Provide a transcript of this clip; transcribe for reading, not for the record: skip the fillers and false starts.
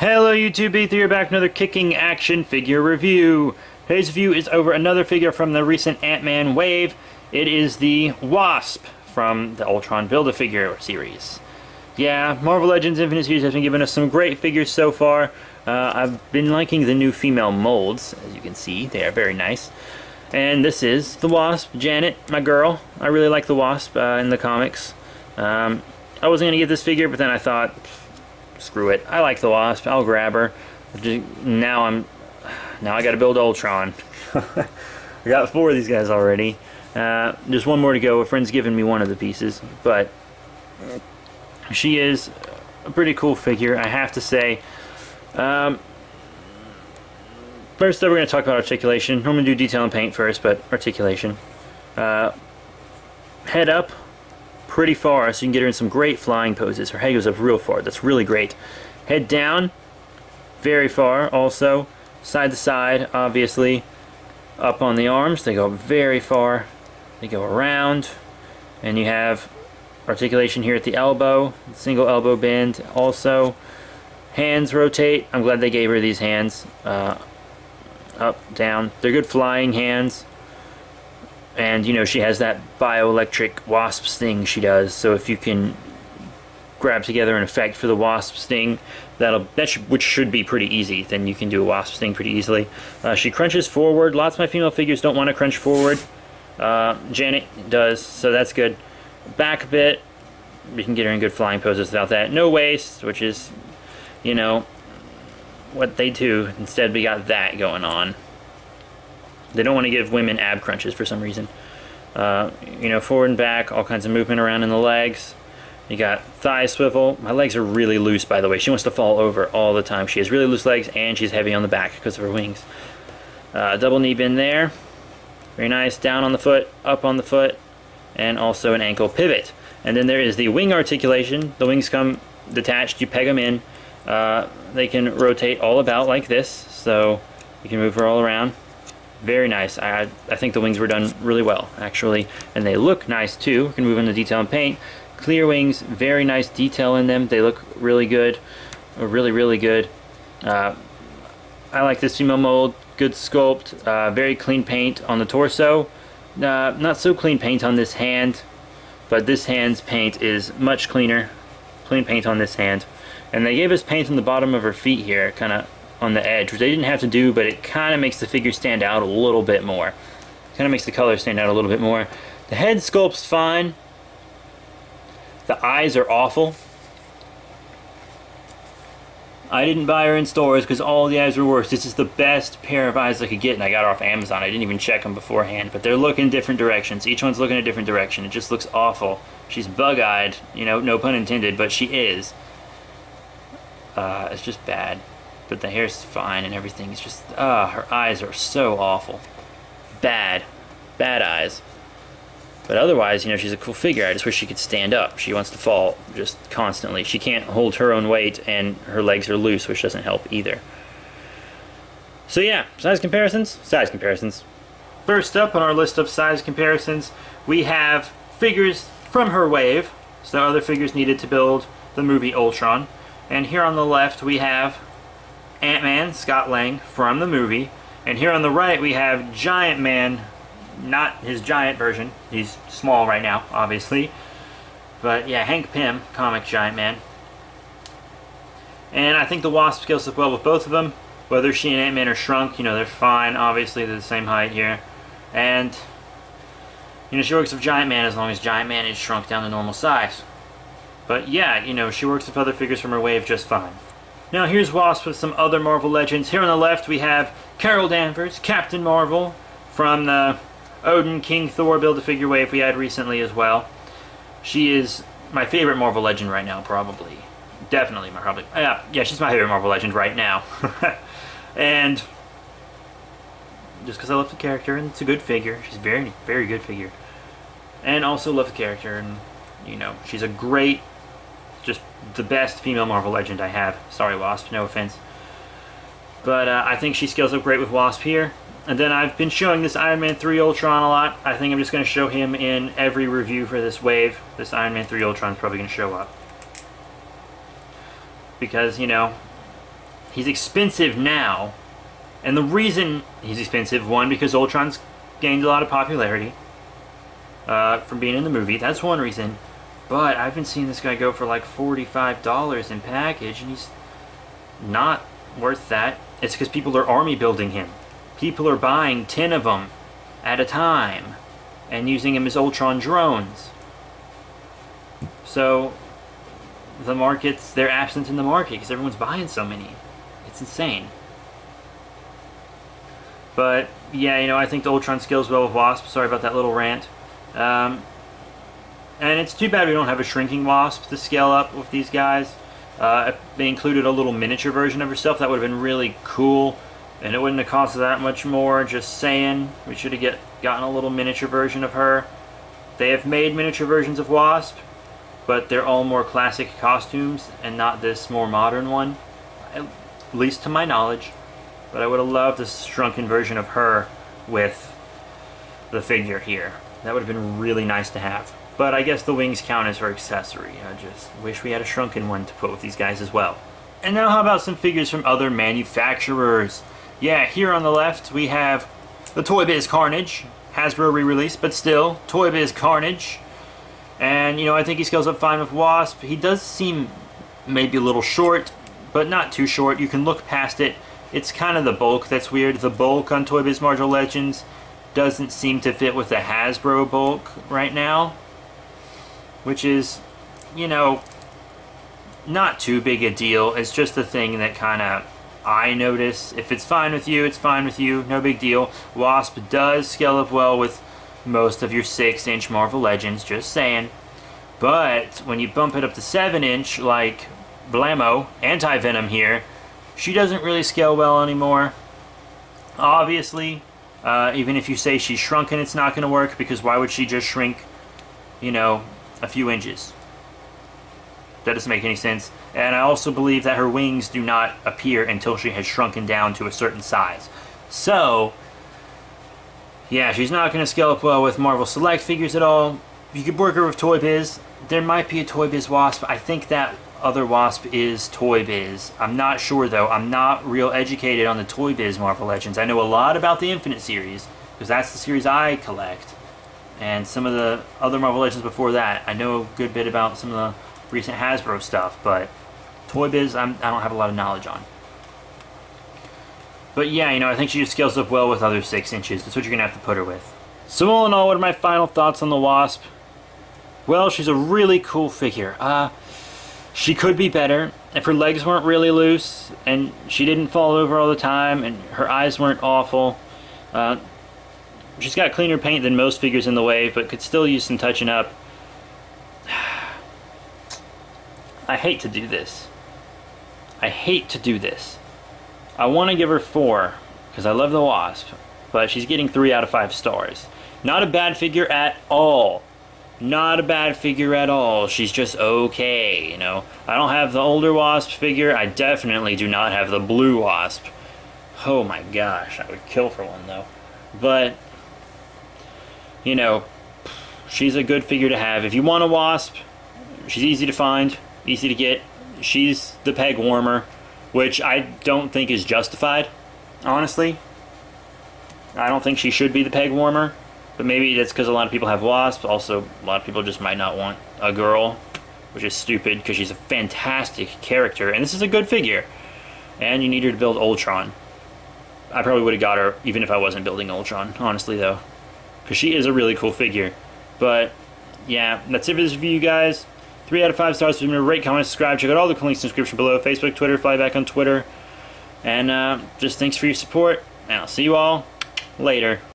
Hello YouTube, B3 here back with another kicking action figure review. Today's review is over another figure from the recent Ant-Man wave. It is the Wasp from the Ultron Build-A-Figure series. Yeah, Marvel Legends Infinite Series has been giving us some great figures so far. I've been liking the new female molds, as you can see. They are very nice. And this is the Wasp, Janet, my girl. I really like the Wasp in the comics. I wasn't going to get this figure, but then I thought, screw it. I like the Wasp. I'll grab her. Now I got to build Ultron. I got 4 of these guys already. Just one more to go. A friend's given me one of the pieces, but she is a pretty cool figure, I have to say. First up, we're going to talk about articulation. I'm going to do detail and paint first, but articulation. Head up pretty far, so you can get her in some great flying poses. Her head goes up real far. That's really great. Head down very far also. Side to side, obviously. Up on the arms, they go very far. They go around. And you have articulation here at the elbow. Single elbow bend also. Hands rotate. I'm glad they gave her these hands. Up, down. They're good flying hands. And, you know, she has that bioelectric wasp sting she does. So if you can grab together an effect for the wasp sting, which should be pretty easy, then you can do a wasp sting pretty easily. She crunches forward. Lots of my female figures don't want to crunch forward. Janet does, so that's good. Back a bit. We can get her in good flying poses without that. No waist, which is, you know, what they do. Instead, we got that going on. They don't want to give women ab crunches for some reason. You know, forward and back, all kinds of movement around in the legs. You got thigh swivel. My legs are really loose, by the way. She wants to fall over all the time. She has really loose legs, and she's heavy on the back because of her wings. Double knee bend there. Very nice. Down on the foot, up on the foot, and also an ankle pivot. And then there is the wing articulation. The wings come detached. You peg them in. They can rotate all about like this, so you can move her all around. Very nice. I think the wings were done really well, actually, and they look nice too. We can move into detail and paint. Clear wings, very nice detail in them. They look really good, really good. I like this female mold. Good sculpt, very clean paint on the torso. Not so clean paint on this hand, but this hand's paint is much cleaner. Clean paint on this hand, and they gave us paint on the bottom of her feet here, kind of on the edge, which they didn't have to do, but it kind of makes the figure stand out a little bit more. Kind of makes the color stand out a little bit more. The head sculpt's fine. The eyes are awful. I didn't buy her in stores because all the eyes were worse. This is the best pair of eyes I could get, and I got her off Amazon. I didn't even check them beforehand, but they're looking different directions. Each one's looking a different direction. It just looks awful. She's bug-eyed, you know, no pun intended, but she is. It's just bad. But the hair's fine and everything. It's just, her eyes are so awful. Bad eyes. But otherwise, you know, she's a cool figure. I just wish she could stand up. She wants to fall just constantly. She can't hold her own weight, and her legs are loose, which doesn't help either. So yeah, size comparisons. First up on our list of size comparisons, we have figures from her wave. So other figures needed to build the movie Ultron. And here on the left, we have Ant-Man, Scott Lang, from the movie. And here on the right we have Giant Man, not his giant version. He's small right now, obviously. But yeah, Hank Pym, comic Giant Man. And I think the Wasp scales up well with both of them. Whether she and Ant-Man are shrunk, you know, they're fine. Obviously, they're the same height here. And, you know, she works with Giant Man as long as Giant Man is shrunk down to normal size. But yeah, you know, she works with other figures from her wave just fine. Now here's Wasp with some other Marvel Legends. Here on the left we have Carol Danvers, Captain Marvel, from the Odin King Thor Build-A-Figure wave we had recently as well. She is my favorite Marvel Legend right now, probably. Definitely, yeah, she's my favorite Marvel Legend right now. And just because I love the character, and it's a good figure. She's a very, very good figure. And also love the character, and, you know, she's a great, just the best female Marvel Legend I have. Sorry, Wasp, no offense. But I think she scales up great with Wasp here. And then I've been showing this Iron Man 3 Ultron a lot. I think I'm just going to show him in every review for this wave. This Iron Man 3 Ultron is probably going to show up. Because, you know, he's expensive now. And the reason he's expensive, one, because Ultron's gained a lot of popularity from being in the movie. That's one reason. But I've been seeing this guy go for like $45 in package, and he's not worth that. It's because people are army building him. People are buying 10 of them at a time and using him as Ultron drones. So the markets, they're absent in the market because everyone's buying so many. It's insane. But yeah, you know, I think the Ultron scales well with Wasp. Sorry about that little rant. And it's too bad we don't have a shrinking Wasp to scale up with these guys. If they included a little miniature version of herself, that would have been really cool. And it wouldn't have cost that much more, just saying. We should have gotten a little miniature version of her. They have made miniature versions of Wasp, but they're all more classic costumes and not this more modern one. At least to my knowledge. But I would have loved a shrunken version of her with the figure here. That would have been really nice to have. But I guess the wings count as her accessory. I just wish we had a shrunken one to put with these guys as well. And now how about some figures from other manufacturers? Yeah, here on the left we have the Toy Biz Carnage. Hasbro re-release, but still, Toy Biz Carnage. And, you know, I think he scales up fine with Wasp. He does seem maybe a little short, but not too short. You can look past it. It's kind of the bulk that's weird. The bulk on Toy Biz Marvel Legends doesn't seem to fit with the Hasbro bulk right now. Which is, you know, not too big a deal. It's just a thing that kind of I notice. If it's fine with you, it's fine with you. No big deal. Wasp does scale up well with most of your 6-inch Marvel Legends, just saying. But when you bump it up to 7-inch, like Blammo, Anti-Venom here, she doesn't really scale well anymore. Obviously, even if you say she's shrunken, it's not going to work, because why would she just shrink, you know, a few inches? That doesn't make any sense. And I also believe that her wings do not appear until she has shrunken down to a certain size. So, yeah, she's not going to scale up well with Marvel Select figures at all. You could work her with Toy Biz. There might be a Toy Biz Wasp. I think that other Wasp is Toy Biz. I'm not sure, though. I'm not real educated on the Toy Biz Marvel Legends. I know a lot about the Infinite series, because that's the series I collect. And some of the other Marvel Legends before that. I know a good bit about some of the recent Hasbro stuff, but Toy Biz, I don't have a lot of knowledge on. But yeah, you know, I think she just scales up well with other 6 inches. That's what you're going to have to put her with. So all in all, what are my final thoughts on the Wasp? Well, she's a really cool figure. She could be better if her legs weren't really loose, and she didn't fall over all the time, and her eyes weren't awful. She's got cleaner paint than most figures in the wave, but could still use some touching up. I hate to do this. I hate to do this. I want to give her 4, because I love the Wasp, but she's getting 3 out of 5 stars. Not a bad figure at all. Not a bad figure at all. She's just okay, you know. I don't have the older Wasp figure. I definitely do not have the blue Wasp. Oh my gosh, I would kill for one, though. But, you know, she's a good figure to have. If you want a Wasp, she's easy to find, easy to get. She's the peg warmer, which I don't think is justified, honestly. I don't think she should be the peg warmer, but maybe that's because a lot of people have Wasp. Also, a lot of people just might not want a girl, which is stupid because she's a fantastic character, and this is a good figure. And you need her to build Ultron. I probably would have got her even if I wasn't building Ultron, honestly, though, because she is a really cool figure. But yeah, that's it for this review, guys. 3 out of 5 stars. Remember to rate, comment, subscribe. Check out all the links in the description below. Facebook, Twitter, Flyback on Twitter. And just thanks for your support. And I'll see you all later.